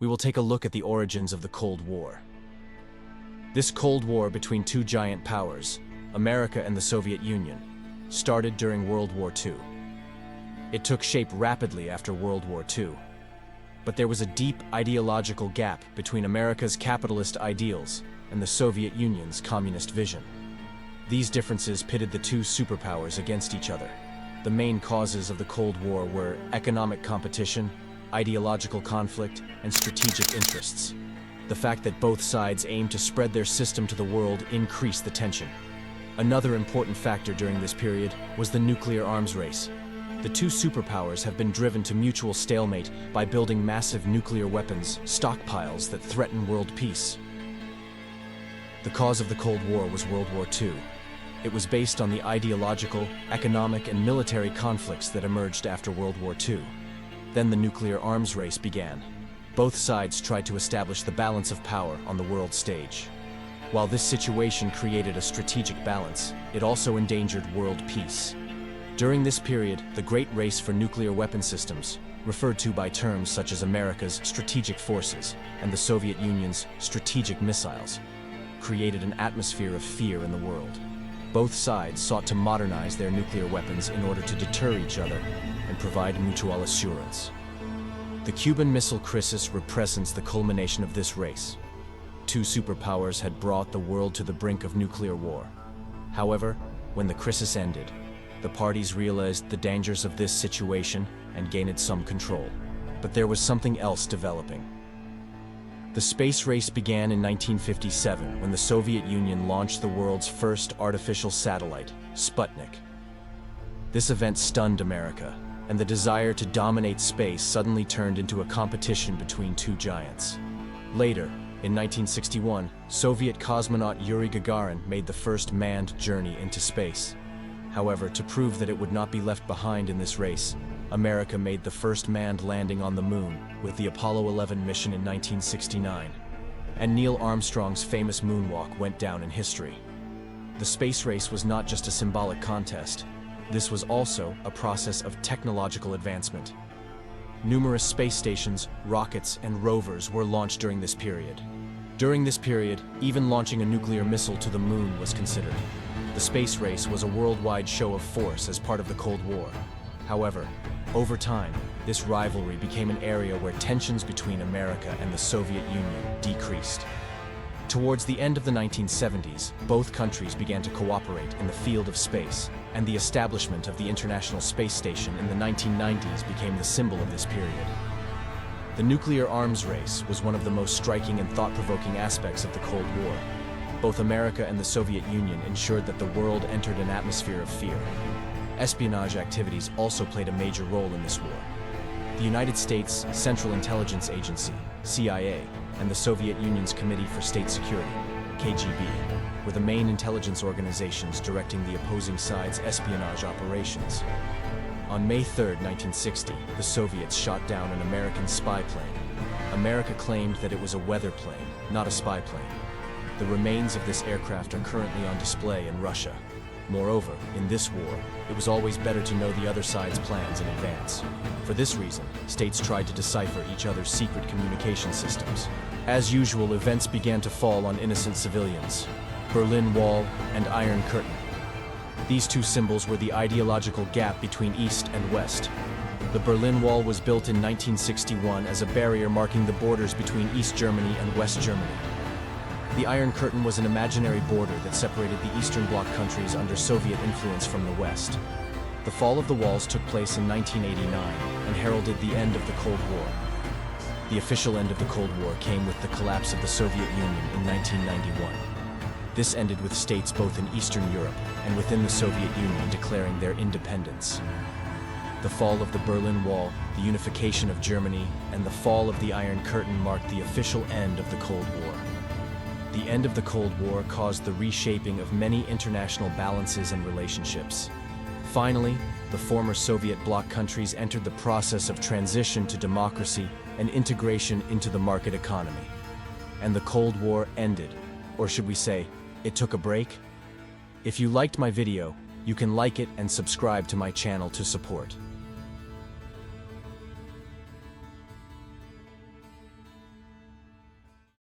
we will take a look at the origins of the Cold War. This Cold War between two giant powers, America and the Soviet Union, started during World War II. It took shape rapidly after World War II, but there was a deep ideological gap between America's capitalist ideals and the Soviet Union's communist vision. These differences pitted the two superpowers against each other. The main causes of the Cold War were economic competition, ideological conflict, and strategic interests. The fact that both sides aimed to spread their system to the world increased the tension. Another important factor during this period was the nuclear arms race. The two superpowers have been driven to mutual stalemate by building massive nuclear weapons stockpiles that threaten world peace. The cause of the Cold War was World War II. It was based on the ideological, economic, and military conflicts that emerged after World War II. Then the nuclear arms race began. Both sides tried to establish the balance of power on the world stage. While this situation created a strategic balance, it also endangered world peace. During this period, the Great Race for Nuclear Weapon Systems, referred to by terms such as America's strategic forces and the Soviet Union's strategic missiles, created an atmosphere of fear in the world. Both sides sought to modernize their nuclear weapons in order to deter each other and provide mutual assurance. The Cuban Missile Crisis represents the culmination of this race. Two superpowers had brought the world to the brink of nuclear war. However, when the crisis ended, the parties realized the dangers of this situation and gained some control. But there was something else developing. The space race began in 1957 when the Soviet Union launched the world's first artificial satellite, Sputnik. This event stunned America, and the desire to dominate space suddenly turned into a competition between two giants. Later, in 1961, Soviet cosmonaut Yuri Gagarin made the first manned journey into space. However, to prove that it would not be left behind in this race, America made the first manned landing on the moon with the Apollo 11 mission in 1969, and Neil Armstrong's famous moonwalk went down in history. The space race was not just a symbolic contest. This was also a process of technological advancement. Numerous space stations, rockets, and rovers were launched during this period. During this period, even launching a nuclear missile to the moon was considered. The space race was a worldwide show of force as part of the Cold War. However, over time, this rivalry became an area where tensions between America and the Soviet Union decreased. Towards the end of the 1970s, both countries began to cooperate in the field of space, and the establishment of the International Space Station in the 1990s became the symbol of this period. The nuclear arms race was one of the most striking and thought-provoking aspects of the Cold War. Both America and the Soviet Union ensured that the world entered an atmosphere of fear. Espionage activities also played a major role in this war. The United States Central Intelligence Agency, CIA, and the Soviet Union's Committee for State Security, KGB, were the main intelligence organizations directing the opposing side's espionage operations. On May 3, 1960, the Soviets shot down an American spy plane. America claimed that it was a weather plane, not a spy plane. The remains of this aircraft are currently on display in Russia. Moreover, in this war, it was always better to know the other side's plans in advance. For this reason, states tried to decipher each other's secret communication systems. As usual, events began to fall on innocent civilians. Berlin Wall and Iron Curtain. These two symbols were the ideological gap between East and West. The Berlin Wall was built in 1961 as a barrier marking the borders between East Germany and West Germany. The Iron Curtain was an imaginary border that separated the Eastern Bloc countries under Soviet influence from the West. The fall of the walls took place in 1989 and heralded the end of the Cold War. The official end of the Cold War came with the collapse of the Soviet Union in 1991. This ended with states both in Eastern Europe and within the Soviet Union declaring their independence. The fall of the Berlin Wall, the unification of Germany, and the fall of the Iron Curtain marked the official end of the Cold War. The end of the Cold War caused the reshaping of many international balances and relationships. Finally, the former Soviet bloc countries entered the process of transition to democracy and integration into the market economy. And the Cold War ended, or should we say, it took a break? If you liked my video, you can like it and subscribe to my channel to support.